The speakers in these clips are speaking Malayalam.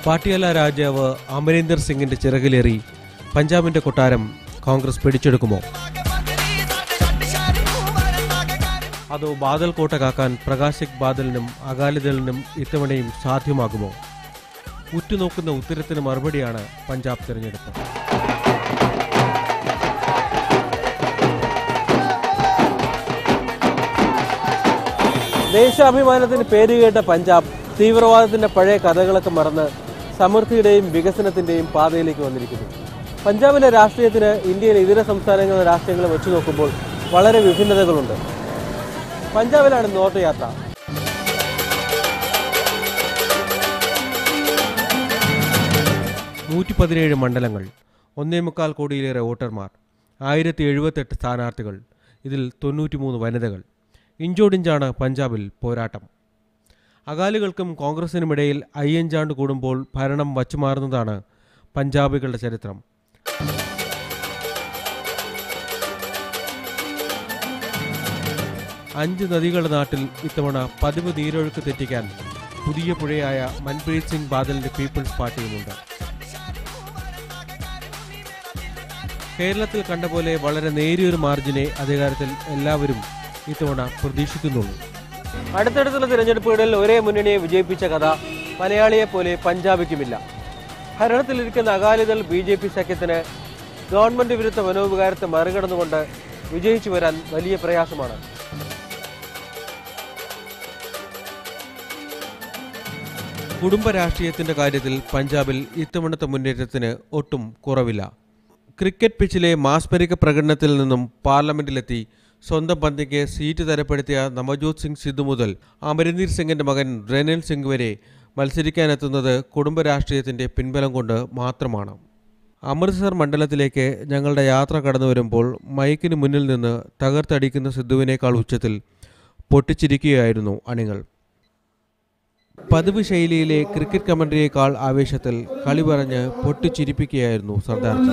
പാട്ടിയാല രാജാവ് അമരീന്ദർ സിംഗിന്റെ ചിറകിലേറി പഞ്ചാബിന്റെ കൊട്ടാരം കോൺഗ്രസ് പിടിച്ചെടുക്കുമോ? അതോ ബാദൽ കോട്ട കാക്കാൻ പ്രകാശിക് ബാദലിനും അകാലിദളിനും ഇത്തവണയും സാധ്യമാകുമോ? ഉറ്റുനോക്കുന്ന ഉത്തരത്തിന് മറുപടിയാണ് പഞ്ചാബ് തിരഞ്ഞെടുപ്പ്. ദേശാഭിമാനത്തിന് പേരുകേട്ട പഞ്ചാബ് തീവ്രവാദത്തിന്റെ പഴയ കഥകളൊക്കെ മറന്ന് സമൃദ്ധിയുടെയും വികസനത്തിന്റെയും പാതയിലേക്ക് വന്നിരിക്കുന്നു. പഞ്ചാബിലെ രാഷ്ട്രീയത്തിന് ഇന്ത്യയിലെ ഇതര സംസ്ഥാനങ്ങളിലെ രാഷ്ട്രീയങ്ങളെ വെച്ചു നോക്കുമ്പോൾ വളരെ വിഭിന്നതകളുണ്ട്. പഞ്ചാബിലാണ് നോട്ട് യാത്ര. മണ്ഡലങ്ങൾ, 1.25 കോടിയിലേറെ വോട്ടർമാർ, 1078 സ്ഥാനാർത്ഥികൾ, ഇതിൽ 93 വനിതകൾ. ഇഞ്ചോടിഞ്ചാണ് പഞ്ചാബിൽ പോരാട്ടം. അകാലികൾക്കും കോൺഗ്രസിനുമിടയിൽ അയ്യഞ്ചാണ്ട് കൂടുമ്പോൾ ഭരണം വച്ചുമാറുന്നതാണ് പഞ്ചാബികളുടെ ചരിത്രം. അഞ്ച് നദികളുടെ നാട്ടിൽ ഇത്തവണ പതിവ് നീരൊഴുക്ക് തെറ്റിക്കാൻ പുതിയ പുഴയായ മൻപ്രീത് സിംഗ് ബാദലിന്റെ പീപ്പിൾസ് പാർട്ടിയുമുണ്ട്. കേരളത്തിൽ കണ്ട പോലെ വളരെ നേരിയൊരു മാർജിനെ അധികാരത്തിൽ എല്ലാവരും ഇത്തവണ പ്രതീക്ഷിക്കുന്നുള്ളൂ. അടുത്തടുത്തുള്ള തിരഞ്ഞെടുപ്പുകളിൽ ഒരേ മുന്നണിയെ വിജയിപ്പിച്ച കഥ മലയാളിയെ പോലെ പഞ്ചാബിക്കുമില്ല. ഭരണത്തിലിരിക്കുന്ന അകാലിദൾ BJP സഖ്യത്തിന് ഗവൺമെന്റ് വിരുദ്ധ മനോവികാരത്തെ മറികടന്നുകൊണ്ട് വിജയിച്ചു വരാൻ വലിയ പ്രയാസമാണ്. കുടുംബ രാഷ്ട്രീയത്തിന്റെ കാര്യത്തിൽ പഞ്ചാബിൽ ഇത്തവണത്തെ മുന്നേറ്റത്തിന് ഒട്ടും കുറവില്ല. ക്രിക്കറ്റ് പിച്ചിലെ മാസ്മരിക പ്രകടനത്തിൽ നിന്നും പാർലമെന്റിലെത്തി സ്വന്തം പന്തിക്ക് സീറ്റ് തരപ്പെടുത്തിയ നവജോത് സിംഗ് സിദ്ധു മുതൽ അമരീന്ദർ സിംഗിന്റെ മകൻ റെനിൽ സിംഗ് വരെ മത്സരിക്കാനെത്തുന്നത് കുടുംബ രാഷ്ട്രീയത്തിന്റെ പിൻബലം കൊണ്ട് മാത്രമാണ്. അമൃത്സർ മണ്ഡലത്തിലേക്ക് ഞങ്ങളുടെ യാത്ര കടന്നു വരുമ്പോൾ മൈക്കിന് മുന്നിൽ നിന്ന് തകർത്തടിക്കുന്ന സിദ്ധുവിനേക്കാൾ ഉച്ചത്തിൽ പൊട്ടിച്ചിരിക്കുകയായിരുന്നു അണികൾ. പതിവ് ശൈലിയിലെ ക്രിക്കറ്റ് കമന്ററിയേക്കാൾ ആവേശത്തിൽ കളി പറഞ്ഞ് പൊട്ടിച്ചിരിപ്പിക്കുകയായിരുന്നു സർദാർജി.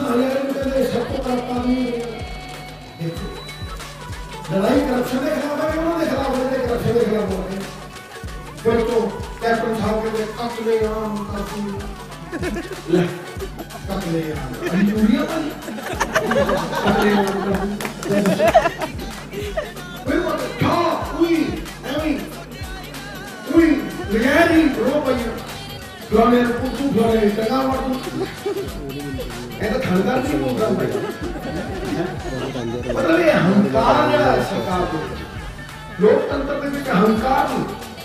लोकतंत्र में अहंकार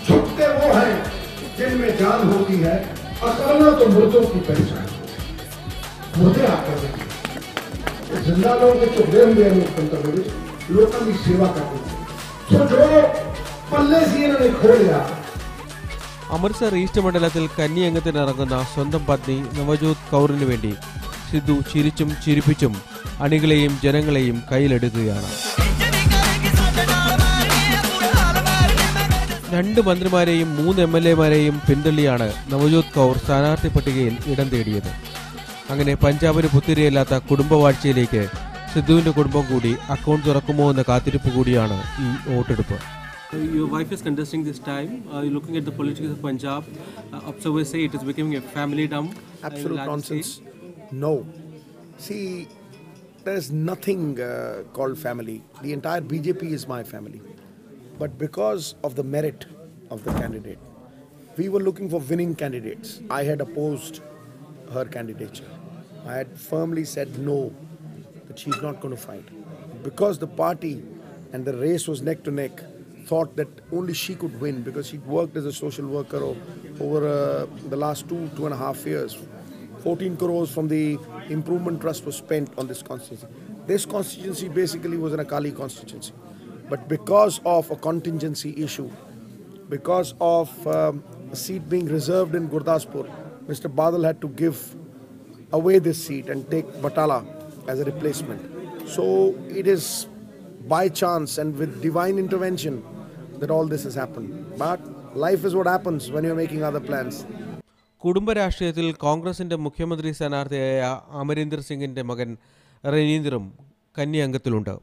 झुकते वो हैं जिनमें जान होती है, अकलना तो मुर्दों की पहचान। मुर्दे आकर जिंदा लोग चुभे हुए लोकतंत्र में लोगों की सेवा करते हैं, तो जो पल्ले से इन्होंने खो लिया. അമൃത്സർ ഈസ്റ്റ് മണ്ഡലത്തിൽ കന്നി അംഗത്തിനിറങ്ങുന്ന സ്വന്തം പത്നി നവജോത് കൗറിനു വേണ്ടി സിദ്ധു ചിരിച്ചും ചിരിപ്പിച്ചും അണികളെയും ജനങ്ങളെയും കയ്യിലെടുക്കുകയാണ്. 2 മന്ത്രിമാരെയും 3 MLA-മാരെയും പിന്തള്ളിയാണ് നവജോത് കൗർ സ്ഥാനാർത്ഥി പട്ടികയിൽ ഇടം തേടിയത്. അങ്ങനെ പഞ്ചാബിന് പുത്തിരിയല്ലാത്ത കുടുംബവാഴ്ചയിലേക്ക് സിദ്ധുവിന്റെ കുടുംബം കൂടി അക്കൗണ്ട് തുറക്കുമോ എന്ന കാത്തിരിപ്പ് കൂടിയാണ് ഈ വോട്ടെടുപ്പ്. Your wife is contesting this time. You're looking at the politics of Punjab. Observers say it is becoming a family dump. Absolute nonsense. No. See, there is nothing called family. The entire BJP is my family. But because of the merit of the candidate, we were looking for winning candidates. I had opposed her candidature. I had firmly said no, that she's not going to fight. Because the party and the race was neck to neck, thought that only she could win because she worked as a social worker over the last 2.5 years. 14 crores from the improvement trust was spent on this constituency. This constituency basically was an Akali constituency. But because of a contingency issue, because of a seat being reserved in Gurdaspur, Mr. Badal had to give away this seat and take Batala as a replacement. So it is by chance and with divine intervention that all this has happened. But life is what happens when you're making other plans. കുടുംബ രാഷ്ട്രീയത്തിൽ കോൺഗ്രസിന്റെ മുഖ്യമന്ത്രി സ്ഥാനാർത്ഥിയായ അമരീന്ദർ സിംഗിന്റെ മകൻ റെനീന്ദറും കന്നി അംഗത്തിലുണ്ട്.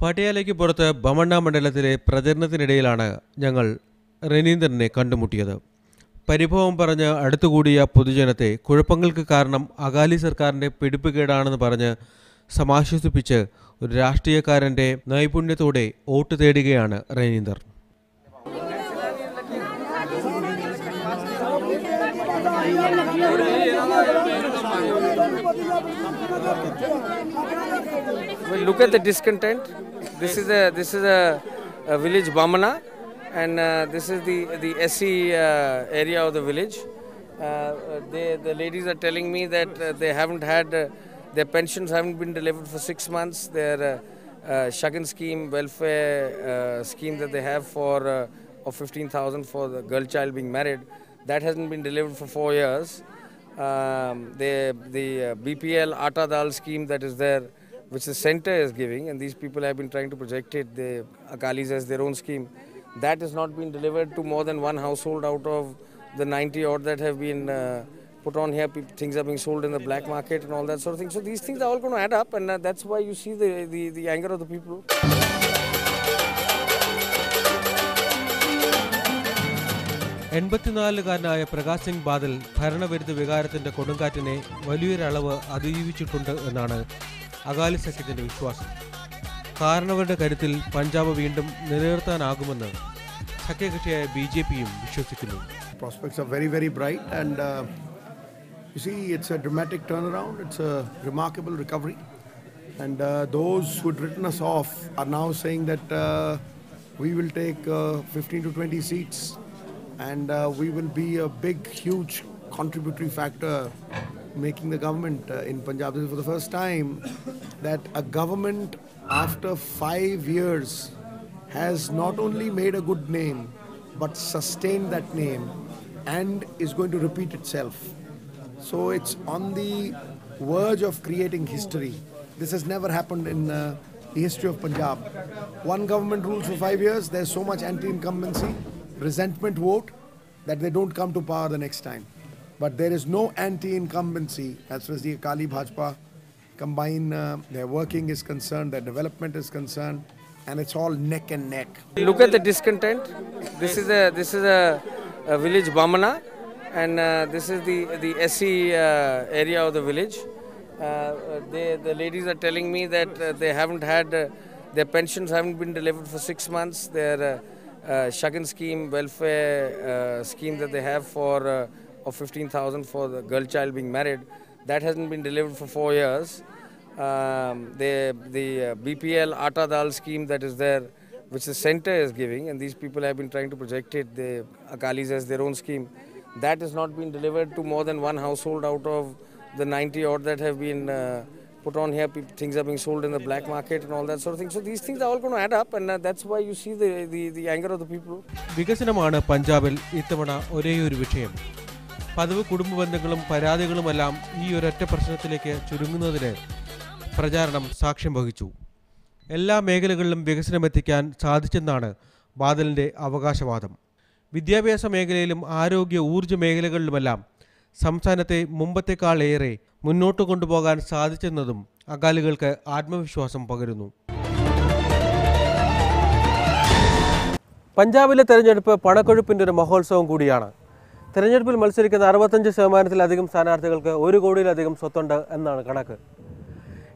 പട്ടിയാലയ്ക്ക് പുറത്ത് ബമണ്ണ മണ്ഡലത്തിലെ പ്രചരണത്തിനിടയിലാണ് ഞങ്ങൾ റെനീന്ദറിനെ കണ്ടുമുട്ടിയത്. പരിഭവം പറഞ്ഞ് അടുത്തുകൂടിയ പൊതുജനത്തെ കുഴപ്പങ്ങൾക്ക് കാരണം അകാലി സർക്കാരിൻ്റെ പിടിപ്പുകേടാണെന്ന് പറഞ്ഞ് സമാശ്വസിപ്പിച്ച് ഒരു രാഷ്ട്രീയക്കാരൻ്റെ നൈപുണ്യത്തോടെ വോട്ട് തേടുകയാണ് റെനീന്ദർ. Well, look at the discontent. This is a village Bamana, and this is the SC area of the village. The ladies are telling me that they haven't had their pensions haven't been delivered for 6 months. Their Shagan scheme, welfare scheme that they have for of 15,000 for the girl child being married, that hasn't been delivered for 4 years. The BPL Atta Dal scheme that is there, which the centre is giving, and these people have been trying to project it, the Akalies as their own scheme, that has not been delivered to more than one household out of the 90 odd that have been put on here. Things are being sold in the black market and all that sort of thing. So these things are all going to add up, and that's why you see the anger of the people. എൺപത്തിനാലുകാരനായ Prakash Singh Badal ഭരണവിരുദ്ധ വികാരത്തിൻ്റെ കൊടുങ്കാറ്റിനെ വലിയൊരളവ് അതിജീവിച്ചിട്ടുണ്ട് എന്നാണ് അകാലി സഖ്യത്തിൻ്റെ വിശ്വാസം. കാരണവരുടെ കരുത്തിൽ പഞ്ചാബ് വീണ്ടും നിലനിർത്താനാകുമെന്ന് സഖ്യകക്ഷിയായ BJPയും വിശ്വസിക്കുന്നു. Prospects are very, very bright, and you see, it's a dramatic turnaround. It's a remarkable recovery, and those who had written us off are now saying that we will take 15 to 20 seats, and we will be a big, huge contributory factor making the government in Punjab. This is for the first time that a government after 5 years has not only made a good name but sustained that name and is going to repeat itself. So it's on the verge of creating history. This has never happened in the history of Punjab. One government rules for 5 years, there's so much anti-incumbency, resentment vote that they don't come to power the next time. But there is no anti-incumbency as far as the Akali Bhajpa combine their working is concerned, their development is concerned, and it's all neck and neck. Look at the discontent. This is a village Bamana, and this is the SC area of the village. The ladies are telling me that they haven't had their pensions haven't been delivered for 6 months. Their Shagan scheme, welfare scheme that they have for of 15,000 for the girl child being married, that hasn't been delivered for 4 years. The BPL Atta Dal scheme that is there, which the centre is giving, and these people have been trying to project it, the Akalies as their own scheme, that has not been delivered to more than one household out of the 90 odd that have been put on here. Things are being sold in the black market and all that sort of thing. So these things are all going to add up, and that's why you see the anger of the people. വികസനമാണ് പഞ്ചാബിൽ ഇത്തവണ ഒരേയൊരു വിഷയം. പതിവ് കുടുംബ ബന്ധങ്ങളും പരാതികളുമെല്ലാം ഈ ഒരൊറ്റ പ്രശ്നത്തിലേക്ക് ചുരുങ്ങുന്നതിന് പ്രചാരണം സാക്ഷ്യം വഹിച്ചു. എല്ലാ മേഖലകളിലും വികസനമെത്തിക്കാൻ സാധിച്ചെന്നാണ് ബാദലിൻ്റെ അവകാശവാദം. വിദ്യാഭ്യാസ മേഖലയിലും ആരോഗ്യ ഊർജ്ജ മേഖലകളിലുമെല്ലാം സംസ്ഥാനത്തെ മുമ്പത്തേക്കാളേറെ മുന്നോട്ട് കൊണ്ടുപോകാൻ സാധിച്ചെന്നതും അകാലികൾക്ക് ആത്മവിശ്വാസം പകരുന്നു. പഞ്ചാബിലെ തെരഞ്ഞെടുപ്പ് പണക്കൊഴുപ്പിൻ്റെ ഒരു മഹോത്സവം കൂടിയാണ്. തെരഞ്ഞെടുപ്പിൽ മത്സരിക്കുന്ന 65% സ്ഥാനാർത്ഥികൾക്ക് 1 കോടിയിലധികം സ്വത്തുണ്ട് എന്നാണ് കണക്ക്.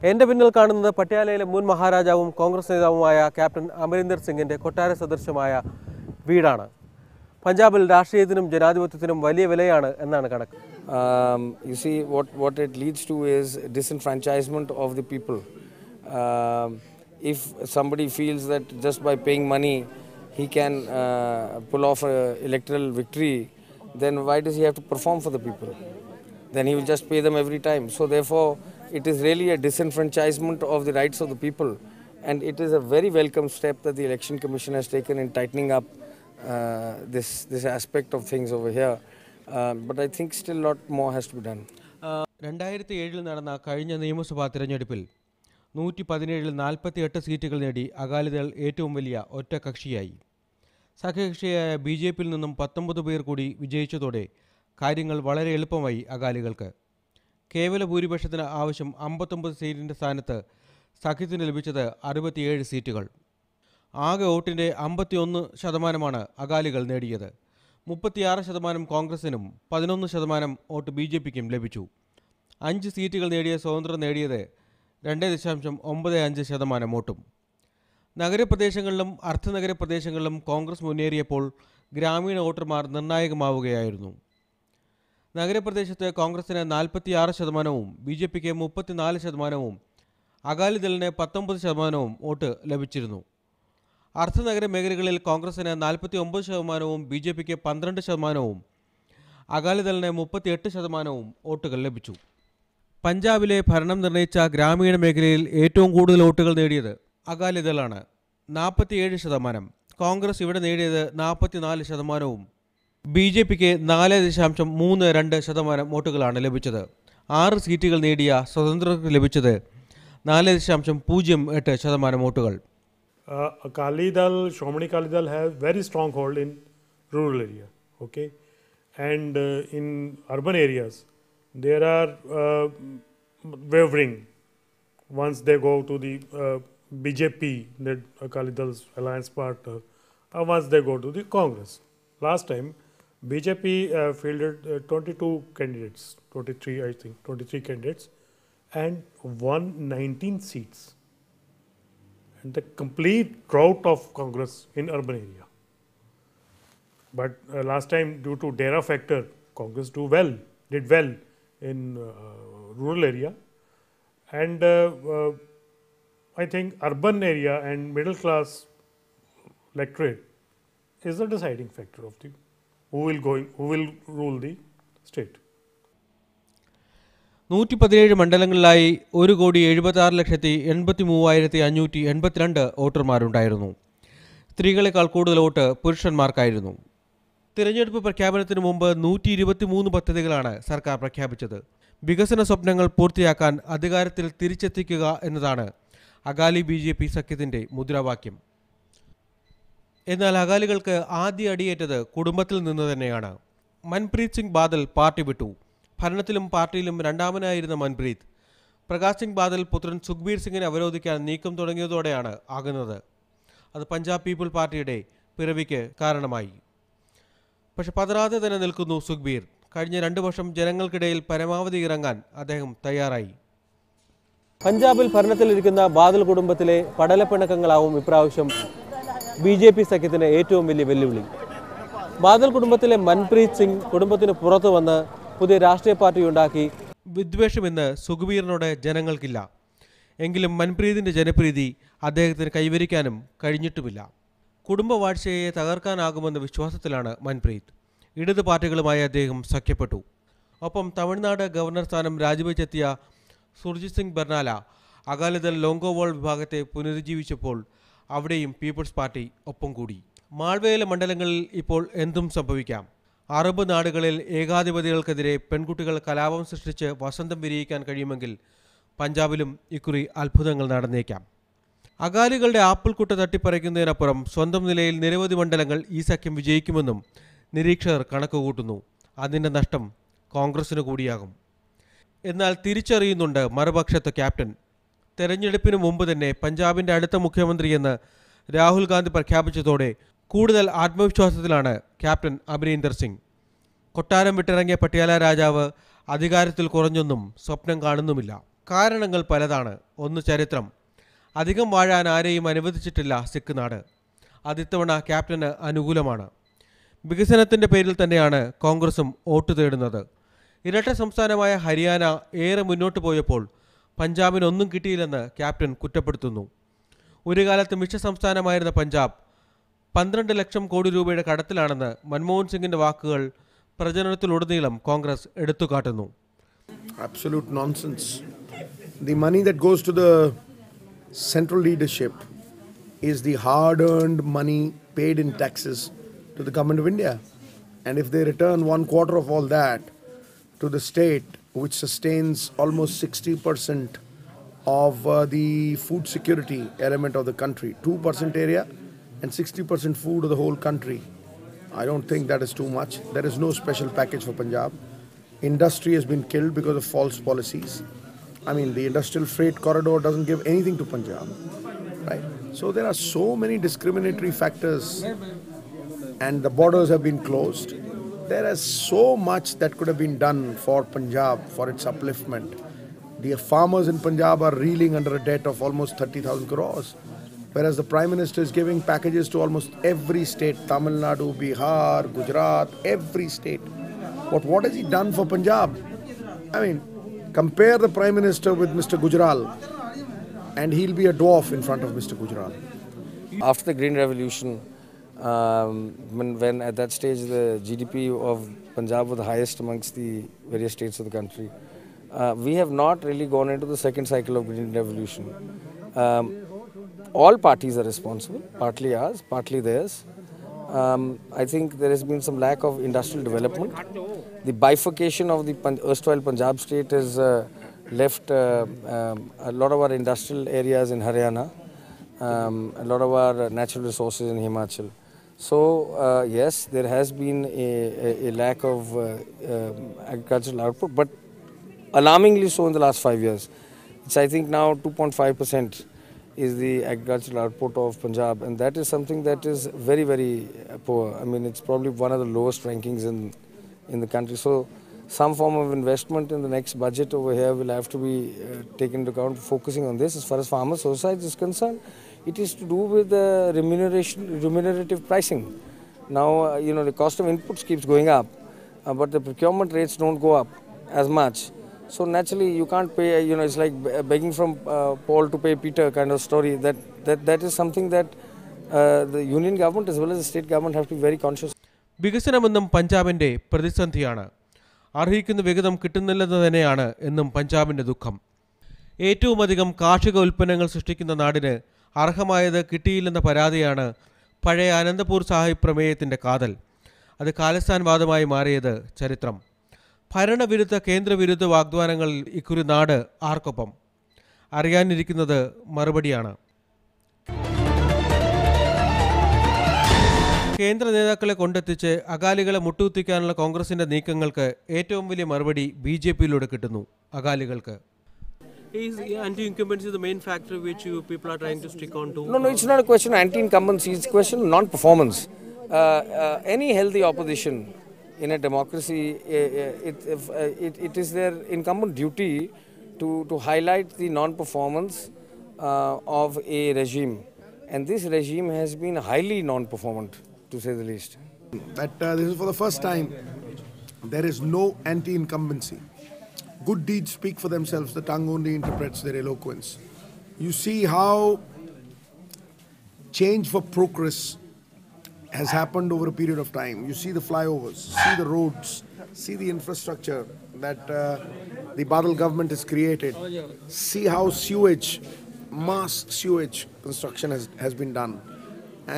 എൻ്റെ പിന്നിൽ കാണുന്നത് പട്യാലയിലെ മുൻ മഹാരാജാവും കോൺഗ്രസ് നേതാവുമായ ക്യാപ്റ്റൻ അമരീന്ദർ സിംഗിൻ്റെ കൊട്ടാര സദൃശമായ വീടാണ്. പഞ്ചാബിൽ രാഷ്ട്രീയത്തിനും ജനാധിപത്യത്തിനും വലിയ വിലയാണ് എന്നാണ് കണക്ക്. You see, what it leads to is disenfranchisement of the people. If somebody feels that just by paying money he can pull off an electoral victory, then why does he have to perform for the people? Then he will just pay them every time. So therefore, it is really a disenfranchisement of the rights of the people, and it is a very welcome step that the Election Commission has taken in tightening up this aspect of things over here. But I think still a lot more has to be done. 2007 നടന്ന കഴിഞ്ഞ നിയമസഭാ തിരഞ്ഞെടുപ്പിൽ 117-ൽ 48 സീറ്റുകൾ നേടി അകാലിദൾ ഏറ്റവും വലിയ ഒറ്റ കക്ഷിയായി. സഖ്യകക്ഷിയായ BJPയിൽ നിന്നും 19 പേർ കൂടി വിജയിച്ചതോടെ കാര്യങ്ങൾ വളരെ എളുപ്പമായി അകാലികൾക്ക്. കേവല ഭൂരിപക്ഷത്തിന് ആവശ്യം 59 സീറ്റിൻ്റെ സ്ഥാനത്ത് സഖ്യത്തിന് ലഭിച്ചത് 67 സീറ്റുകൾ. ആകെ വോട്ടിൻ്റെ 51% അകാലികൾ നേടിയത്. 36% കോൺഗ്രസിനും 11% വോട്ട് BJPക്കും ലഭിച്ചു. 5 സീറ്റുകൾ നേടിയ സ്വതന്ത്രർ നേടിയത് 2.95% വോട്ടും. നഗരപ്രദേശങ്ങളിലും അർദ്ധനഗര പ്രദേശങ്ങളിലും കോൺഗ്രസ് മുന്നേറിയപ്പോൾ ഗ്രാമീണ വോട്ടർമാർ നിർണായകമാവുകയായിരുന്നു. നഗരപ്രദേശത്ത് കോൺഗ്രസിന് 46%, BJPക്ക് 34%, അകാലിദളിന് 19% വോട്ട് ലഭിച്ചിരുന്നു. അർദ്ധനഗര മേഖലകളിൽ കോൺഗ്രസിന് 49%, BJPക്ക് 12%, അകാലിദളിന് 38% വോട്ടുകൾ ലഭിച്ചു. പഞ്ചാബിലെ ഭരണം നിർണയിച്ച ഗ്രാമീണ മേഖലയിൽ ഏറ്റവും കൂടുതൽ വോട്ടുകൾ നേടിയത് അകാലിദളാണ്, 47%. കോൺഗ്രസ് ഇവിടെ നേടിയത് 44%, BJPക്ക് 4.32% വോട്ടുകളാണ് ലഭിച്ചത്. 6 സീറ്റുകൾ നേടിയ സ്വതന്ത്രർക്ക് ലഭിച്ചത് 4.08% വോട്ടുകൾ. Akalidal, Shomani Akalidal has very strong hold in rural area, okay, and in urban areas there are wavering once they go to the BJP, that Akalidal's alliance partner, or once they go to the Congress. Last time BJP fielded 22 candidates, 23 I think, 23 candidates, and won 19 seats. And the complete drought of Congress in urban area. But last time, due to Dera factor, Congress did well in rural area, and I think urban area and middle class electorate is the deciding factor of the who will rule the state. 117 മണ്ഡലങ്ങളിലായി 1,76,83,582 വോട്ടർമാരുണ്ടായിരുന്നു. സ്ത്രീകളെക്കാൾ കൂടുതൽ വോട്ട് പുരുഷന്മാർക്കായിരുന്നു. തിരഞ്ഞെടുപ്പ് പ്രഖ്യാപനത്തിന് മുമ്പ് 123 പദ്ധതികളാണ് സർക്കാർ പ്രഖ്യാപിച്ചത്. വികസന സ്വപ്നങ്ങൾ പൂർത്തിയാക്കാൻ അധികാരത്തിൽ തിരിച്ചെത്തിക്കുക എന്നതാണ് അകാലി BJP സഖ്യത്തിൻ്റെ മുദ്രാവാക്യം. എന്നാൽ അകാലികൾക്ക് ആദ്യ അടിയേറ്റത് കുടുംബത്തിൽ നിന്ന് തന്നെയാണ്. മൻപ്രീത് സിംഗ് ബാദൽ പാർട്ടി വിട്ടു. ഭരണത്തിലും പാർട്ടിയിലും രണ്ടാമനായിരുന്ന മൻപ്രീത്, പ്രകാശ് സിംഗ് ബാദൽ പുത്രൻ സുഖ്ബീർ സിംഗിനെ അവരോധിക്കാൻ നീക്കം തുടങ്ങിയതോടെയാണ് ആകുന്നത്. അത് പഞ്ചാബ് പീപ്പിൾ പാർട്ടിയുടെ പിറവിക്ക് കാരണമായി. പക്ഷെ പതറാതെ തന്നെ നിൽക്കുന്നു സുഖ്ബീർ. കഴിഞ്ഞ 2 വർഷം ജനങ്ങൾക്കിടയിൽ പരമാവധി ഇറങ്ങാൻ അദ്ദേഹം തയ്യാറായി. പഞ്ചാബിൽ ഭരണത്തിലിരിക്കുന്ന ബാദൽ കുടുംബത്തിലെ പടലപ്പിണക്കങ്ങളാവും ഇപ്രാവശ്യം BJP സഖ്യത്തിന് ഏറ്റവും വലിയ വെല്ലുവിളി. ബാദൽ കുടുംബത്തിലെ മൻപ്രീത് സിംഗ് കുടുംബത്തിന് പുറത്തു വന്ന് പുതിയ രാഷ്ട്രീയ പാർട്ടി ഉണ്ടാക്കി. വിദ്വേഷമെന്ന് സുഖ്ബീറിനോട് ജനങ്ങൾക്കില്ല. എങ്കിലും മൻപ്രീതിൻ്റെ ജനപ്രീതി അദ്ദേഹത്തിന് കൈവരിക്കാനും കഴിഞ്ഞിട്ടുമില്ല. കുടുംബവാഴ്ചയെ തകർക്കാനാകുമെന്ന വിശ്വാസത്തിലാണ് മൻപ്രീത്. ഇടത് പാർട്ടികളുമായി അദ്ദേഹം സഖ്യപ്പെട്ടു. ഒപ്പം തമിഴ്നാട് ഗവർണർ സ്ഥാനം രാജിവെച്ചെത്തിയ സുർജിത് സിംഗ് ബർണാല അകാലിദൾ ലോങ്കോവാൾ വിഭാഗത്തെ പുനരുജ്ജീവിച്ചപ്പോൾ അവിടെയും പീപ്പിൾസ് പാർട്ടി ഒപ്പം കൂടി. മാൾവയിലെ മണ്ഡലങ്ങളിൽ ഇപ്പോൾ എന്തും സംഭവിക്കാം. അറബ് നാടുകളിൽ ഏകാധിപതികൾക്കെതിരെ പെൺകുട്ടികൾ കലാപം സൃഷ്ടിച്ച് വസന്തം വിരിയിക്കാൻ കഴിയുമെങ്കിൽ പഞ്ചാബിലും ഇക്കുറി അത്ഭുതങ്ങൾ നടന്നേക്കാം. അകാലികളുടെ ആപ്പിൾക്കുട്ട തട്ടിപ്പറിക്കുന്നതിനപ്പുറം സ്വന്തം നിലയിൽ നിരവധി മണ്ഡലങ്ങൾ ഈ സഖ്യം വിജയിക്കുമെന്നും നിരീക്ഷകർ കണക്കുകൂട്ടുന്നു. അതിൻ്റെ നഷ്ടം കോൺഗ്രസിന് കൂടിയാകും. എന്നാൽ തിരിച്ചറിയുന്നുണ്ട് മറുപക്ഷത്തെ ക്യാപ്റ്റൻ. തെരഞ്ഞെടുപ്പിന് മുമ്പ് തന്നെ പഞ്ചാബിൻ്റെ അടുത്ത മുഖ്യമന്ത്രിയെന്ന് രാഹുൽ ഗാന്ധി പ്രഖ്യാപിച്ചതോടെ കൂടുതൽ ആത്മവിശ്വാസത്തിലാണ് ക്യാപ്റ്റൻ അമരീന്ദർ സിംഗ്. കൊട്ടാരം വിട്ടിറങ്ങിയ പട്യാല രാജാവ് അധികാരത്തിൽ കുറഞ്ഞൊന്നും സ്വപ്നം കാണുന്നുമില്ല. കാരണങ്ങൾ പലതാണ്. ഒന്ന് ചരിത്രം. അധികം വാഴാൻ ആരെയും അനുവദിച്ചിട്ടില്ല സിഖ് നാട്. അതിത്തവണ ക്യാപ്റ്റന് അനുകൂലമാണ്. വികസനത്തിൻ്റെ പേരിൽ തന്നെയാണ് കോൺഗ്രസും വോട്ട് തേടുന്നത്. ഇരട്ട സംസ്ഥാനമായ ഹരിയാന ഏറെ മുന്നോട്ട് പോയപ്പോൾ പഞ്ചാബിനൊന്നും കിട്ടിയില്ലെന്ന് ക്യാപ്റ്റൻ കുറ്റപ്പെടുത്തുന്നു. ഒരു കാലത്ത് മിശ്ര സംസ്ഥാനമായിരുന്ന പഞ്ചാബ് 12 ലക്ഷം കോടി രൂപയുടെ കടത്തിലാണെന്ന് മൻമോഹൻ സിംഗിൻ്റെ വാക്കുകൾ പ്രചരണത്തിലുടനീളം Congress എടുത്തുകാട്ടുന്നു. Absolute nonsense. The money that goes to the central leadership is the hard-earned money paid in taxes to the government of India. And if they return 1/4 of all that to the state, which sustains almost 60% of the food security element of the country, 2% area and 60% food of the whole country, I don't think that is too much. There is no special package for Punjab. Industry has been killed because of false policies. I mean, the industrial freight corridor doesn't give anything to Punjab, right? So there are so many discriminatory factors, and the borders have been closed. There is so much that could have been done for Punjab, for its upliftment. The farmers in Punjab are reeling under a debt of almost 30,000 crores, whereas the Prime Minister is giving packages to almost every state, Tamil Nadu, Bihar, Gujarat, every state. But what has he done for Punjab? I mean, compare the Prime Minister with Mr. Gujral, and he'll be a dwarf in front of Mr. Gujral. After the Green Revolution, when at that stage the GDP of Punjab was the highest amongst the various states of the country, we have not really gone into the second cycle of Green Revolution. All parties are responsible, partly ours, partly theirs. I think there has been some lack of industrial development. The bifurcation of the erstwhile Punjab state has left a lot of our industrial areas in Haryana, a lot of our natural resources in Himachal. So yes, there has been a lack of agricultural output, but alarmingly so in the last 5 years. It's I think now 2.5% is the agricultural output of Punjab, and that is something that is very, very poor. I mean, it's probably one of the lowest rankings in the country. So some form of investment in the next budget over here will have to be taken into account, focusing on this. As far as farmer society is concerned, it is to do with the remunerative pricing. Now, the cost of inputs keeps going up, but the procurement rates don't go up as much. So naturally, you can't pay, it's like begging from Paul to pay Peter kind of story. That is something that the union government as well as the state government have to be very conscious. വികസനമെന്നും പഞ്ചാബിൻ്റെ പ്രതിസന്ധിയാണ്. അർഹിക്കുന്ന വിഹിതം കിട്ടുന്നില്ലെന്ന് തന്നെയാണ് എന്നും പഞ്ചാബിൻ്റെ ദുഃഖം. ഏറ്റവുമധികം കാർഷിക ഉൽപ്പന്നങ്ങൾ സൃഷ്ടിക്കുന്ന നാടിന് അർഹമായത് കിട്ടിയില്ലെന്ന പരാതിയാണ് പഴയ അനന്തപൂർ സാഹിബ് പ്രമേയത്തിൻ്റെ കാതൽ. അത് ഖാലിസ്ഥാൻ വാദമായി മാറിയത് ചരിത്രം. ഭരണവിരുദ്ധ കേന്ദ്രവിരുദ്ധ വാഗ്ദാനങ്ങളിൽ ഇക്കുറി നാട് ആർക്കൊപ്പം? അറിയാനിരിക്കുന്നത് മറുപടിയാണ്. കേന്ദ്ര നേതാക്കളെ കൊണ്ടെത്തിച്ച് അകാലികളെ മുട്ടുകുത്തിക്കാനുള്ള കോൺഗ്രസിന്റെ നീക്കങ്ങൾക്ക് ഏറ്റവും വലിയ മറുപടി BJP-യിലൂടെ കിട്ടുന്നു. അകാലികൾക്ക് Is anti-incumbency the main factor which you people are trying to stick on to? No, it's not a question of anti-incumbency, it's a question of non-performance. Any healthy opposition in a democracy, it is their incumbent duty to highlight the non-performance of a regime. And this regime has been highly non-performant, to say the least. That this is for the first time there is no anti-incumbency. Good deeds speak for themselves, the tongue only interprets their eloquence. You see how change for progress has happened over a period of time. You see the flyovers, see the roads, see the infrastructure that the Badal government has created. See how mass sewage construction has been done.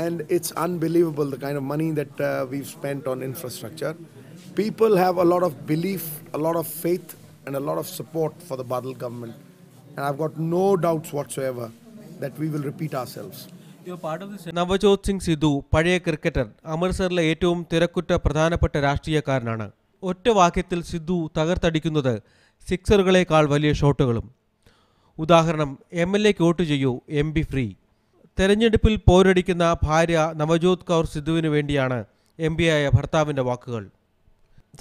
And it's unbelievable the kind of money that we've spent on infrastructure. People have a lot of belief, a lot of faith, and a lot of support for the Badal government. And I've got no doubts whatsoever that we will repeat ourselves. Navjot Singh Sidhu പഴയ ക്രിക്കറ്റർ, അമൃത്സറിലെ ഏറ്റവും തിരക്കുറ്റ പ്രധാനപ്പെട്ട രാഷ്ട്രീയക്കാരനാണ്. ഒറ്റ വാക്യത്തിൽ സിദ്ധു തകർത്തടിക്കുന്നത് സിക്സറുകളേക്കാൾ വലിയ ഷോട്ടുകളും. ഉദാഹരണം, MLAക്ക് വോട്ട് ചെയ്യൂ, MP ഫ്രീ. തെരഞ്ഞെടുപ്പിൽ പോരടിക്കുന്ന ഭാര്യ നവജോത് കൗർ സിദ്ധുവിന് വേണ്ടിയാണ് MP-ആയ ഭർത്താവിൻ്റെ വാക്കുകൾ.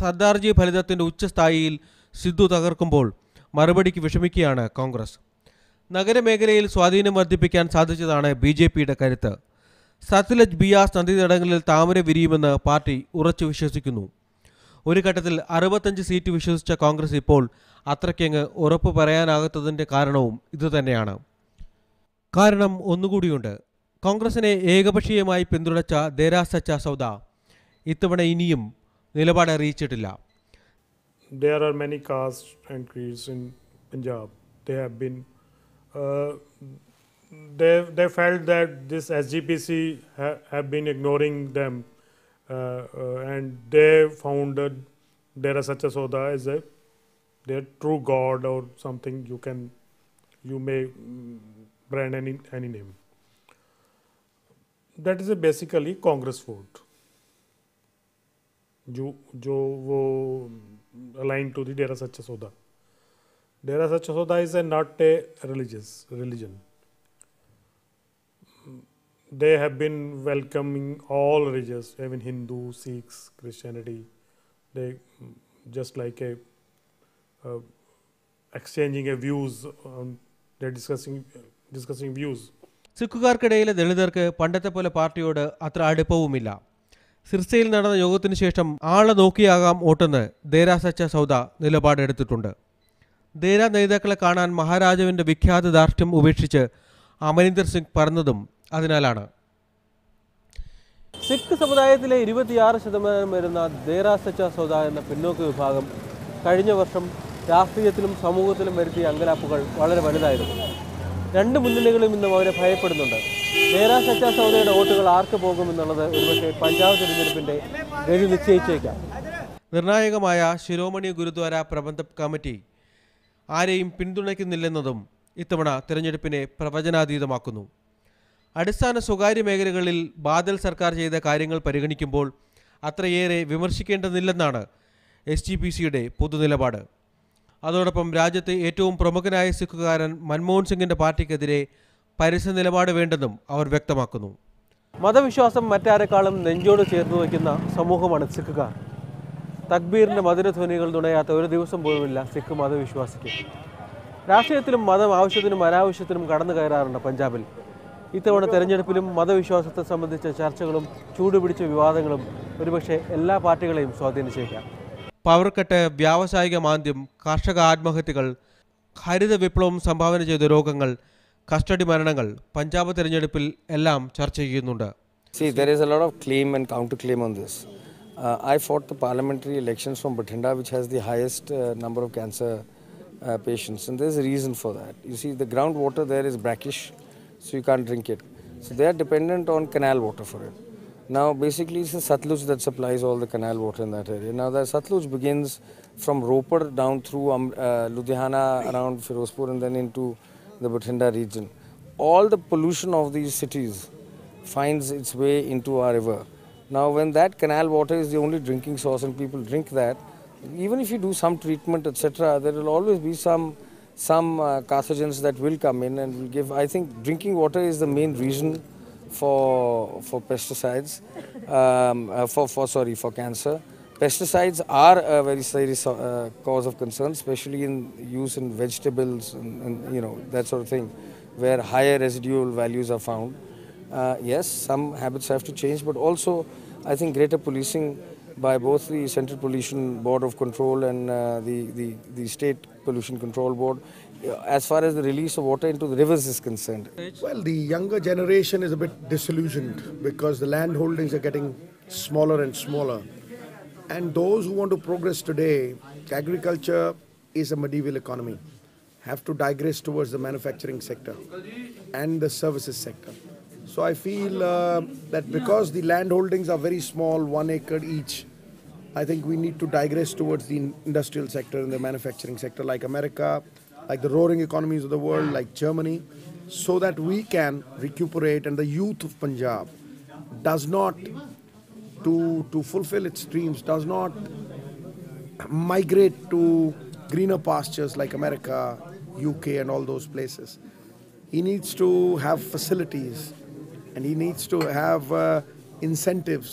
സർദാർജി ഫലിതത്തിൻ്റെ ഉച്ചസ്ഥായിയിൽ സിദ്ധു തകർക്കുമ്പോൾ മറുപടിക്ക് വിഷമിക്കുകയാണ് കോൺഗ്രസ്. നഗരമേഖലയിൽ സ്വാധീനം വർദ്ധിപ്പിക്കാൻ സാധിച്ചതാണ് BJP-യുടെ കരുത്ത്. സത്ലജ് ബിയാസ് നദീതടങ്ങളിൽ താമര വിരിയുമെന്ന് പാർട്ടി ഉറച്ചു വിശ്വസിക്കുന്നു. ഒരു ഘട്ടത്തിൽ 65 സീറ്റ് വിശ്വസിച്ച കോൺഗ്രസ് ഇപ്പോൾ അത്രയ്ക്കങ്ങ് ഉറപ്പ് പറയാനാകാത്തതിൻ്റെ കാരണവും ഇതുതന്നെയാണ്. കാരണം ഒന്നുകൂടിയുണ്ട്. കോൺഗ്രസിനെ ഏകപക്ഷീയമായി പിന്തുണച്ച ദേരാ സച്ച സൗദ ഇത്തവണ ഇനിയും നിലപാട് അറിയിച്ചിട്ടില്ല. There are many caste and creeds in Punjab. They have been they felt that this SGPC have been ignoring them, and they found that Dera Sacha Sauda is their true god or something. You may brand any name. That is basically Congress vote. जो वो aligned to the Dera Sacha Sauda. Dera Sacha Sauda is not a religion. they have been welcoming all religions, even Hindu, Sikhs, Christianity. They just like exchanging views. They're discussing views. സിഖുകാർക്കിടയിലെ ദളിതർക്ക് പണ്ടത്തെ പോലെ പാർട്ടിയോട് അത്ര അടുപ്പവുമില്ല. സിർസയിൽ നടന്ന യോഗത്തിനു ശേഷം ആളെ നോക്കിയാകാം വോട്ടെന്ന് ദേരാ സച്ച സൗദ നിലപാടെടുത്തിട്ടുണ്ട്. ദേരാ നേതാക്കളെ കാണാൻ മഹാരാജാവിൻ്റെ വിഖ്യാത ധാർഷ്ട്യം ഉപേക്ഷിച്ച് അമരീന്ദർ സിംഗ് പറഞ്ഞതും അതിനാലാണ്. സിഖ് സമുദായത്തിലെ 26% വരുന്ന ദേരാ സച്ച സൗദ എന്ന പിന്നോക്ക വിഭാഗം കഴിഞ്ഞ വർഷം രാഷ്ട്രീയത്തിലും സമൂഹത്തിലും വരുത്തിയ അങ്കലാപ്പുകൾ വളരെ വലുതായിരുന്നു. രണ്ട് മുന്നണികളും ഇന്നും അവരെ ഭയപ്പെടുന്നുണ്ട്. ദേരാ സച്ച സൗദയുടെ വോട്ടുകൾ ആർക്ക് പോകുമെന്നുള്ളത് ഒരുപക്ഷെ പഞ്ചാബ് തിരഞ്ഞെടുപ്പിൻ്റെ ഗതി നിശ്ചയിച്ചേക്കാം. നിർണായകമായ ശിരോമണി ഗുരുദ്വാര പ്രബന്ധക് കമ്മിറ്റി ആരെയും പിന്തുണയ്ക്കുന്നില്ലെന്നതും ഇത്തവണ തിരഞ്ഞെടുപ്പിനെ പ്രവചനാതീതമാക്കുന്നു. അടിസ്ഥാന സ്വകാര്യ മേഖലകളിൽ ബാദൽ സർക്കാർ ചെയ്ത കാര്യങ്ങൾ പരിഗണിക്കുമ്പോൾ അത്രയേറെ വിമർശിക്കേണ്ടതില്ലെന്നാണ് SGPCയുടെ പൊതുനിലപാട്. അതോടൊപ്പം രാജ്യത്തെ ഏറ്റവും പ്രമുഖനായ സിഖുകാരൻ മൻമോഹൻ സിംഗിൻ്റെ പാർട്ടിക്കെതിരെ പരസ്യ നിലപാട് വേണ്ടെന്നും അവർ വ്യക്തമാക്കുന്നു. മതവിശ്വാസം മറ്റാരെക്കാളും നെഞ്ചോട് ചേർന്ന് വയ്ക്കുന്ന സമൂഹമാണ് സിഖുകാർ. തക്ബീറിൻ്റെ മധുരധ്വനികൾ തുണയാത്ത ഒരു ദിവസം പോലുമില്ല സിഖ് മതവിശ്വാസിക്ക്. രാഷ്ട്രീയത്തിലും മതം ആവശ്യത്തിനും അനാവശ്യത്തിനും കടന്നു കയറാറുണ്ട് പഞ്ചാബിൽ. ഇത്തവണ തെരഞ്ഞെടുപ്പിലും മതവിശ്വാസത്തെ സംബന്ധിച്ച ചർച്ചകളും ചൂടുപിടിച്ച വിവാദങ്ങളും ഒരുപക്ഷെ എല്ലാ പാർട്ടികളെയും സ്വാധീനിച്ചേക്കാം. പവർ കട്ട്, വ്യാവസായിക മാന്ദ്യം, കർഷക ആത്മഹത്യകൾ, ഹരിത വിപ്ലവം സംഭാവന ചെയ്ത രോഗങ്ങൾ, കസ്റ്റഡി മരണങ്ങൾ പഞ്ചാബ് തിരഞ്ഞെടുപ്പിൽ എല്ലാം ചർച്ച ചെയ്യുന്നുണ്ട്. See, there is a lot of claim and counterclaim on this. I fought the parliamentary elections from Bathinda, which has the highest number of cancer patients, and there's a reason for that. You see, the groundwater there is brackish, so you can't drink it. So they are dependent on canal water for it. Now, basically, it's the Satluj that supplies all the canal water in that area. Now, the Satluj begins from Ropar down through Ludhiana, around Firozpur, and then into the Bathinda region. All the pollution of these cities finds its way into our river. Now, when that canal water is the only drinking source and people drink that, even if you do some treatment, etc., there will always be some pathogens that will come in and will give. I think drinking water is the main reason for pesticides, for cancer. Pesticides are a very serious cause of concern, especially in use in vegetables and that sort of thing, where higher residual values are found. Yes, some habits have to change, but also I think greater policing by both the Central Pollution Board of Control and the State Pollution Control Board, as far as the release of water into the rivers is concerned. Well, the younger generation is a bit disillusioned because the land holdings are getting smaller and smaller. And those who want to progress today, agriculture is a medieval economy, have to digress towards the manufacturing sector and the services sector. So I feel that because the land holdings are very small, 1 acre each, I think we need to digress towards the industrial sector and the manufacturing sector like America, like the roaring economies of the world, like Germany, so that we can recuperate and the youth of Punjab does not, to fulfill its dreams, does not migrate to greener pastures like America, UK and all those places. He needs to have facilities and he needs to have incentives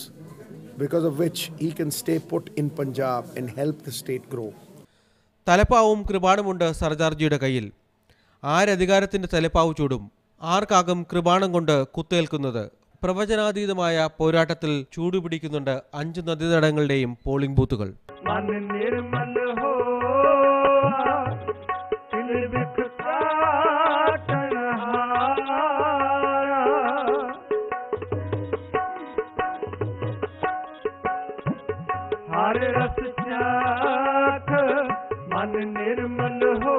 because of which he can stay put in Punjab and help the state grow. തലപ്പാവും കൃപാണുമുണ്ട് സർദാർജിയുടെ കയ്യിൽ. ആരധികാരത്തിൻ്റെ തലപ്പാവ് ചൂടും, ആർക്കാകും കൃപാണം കൊണ്ട് കുത്തേൽക്കുന്നത്. പ്രവചനാതീതമായ പോരാട്ടത്തിൽ ചൂടുപിടിക്കുന്നുണ്ട് 5 നദീതടങ്ങളുടെയും പോളിംഗ് ബൂത്തുകൾ. हर रस चाख मन निर्मल हो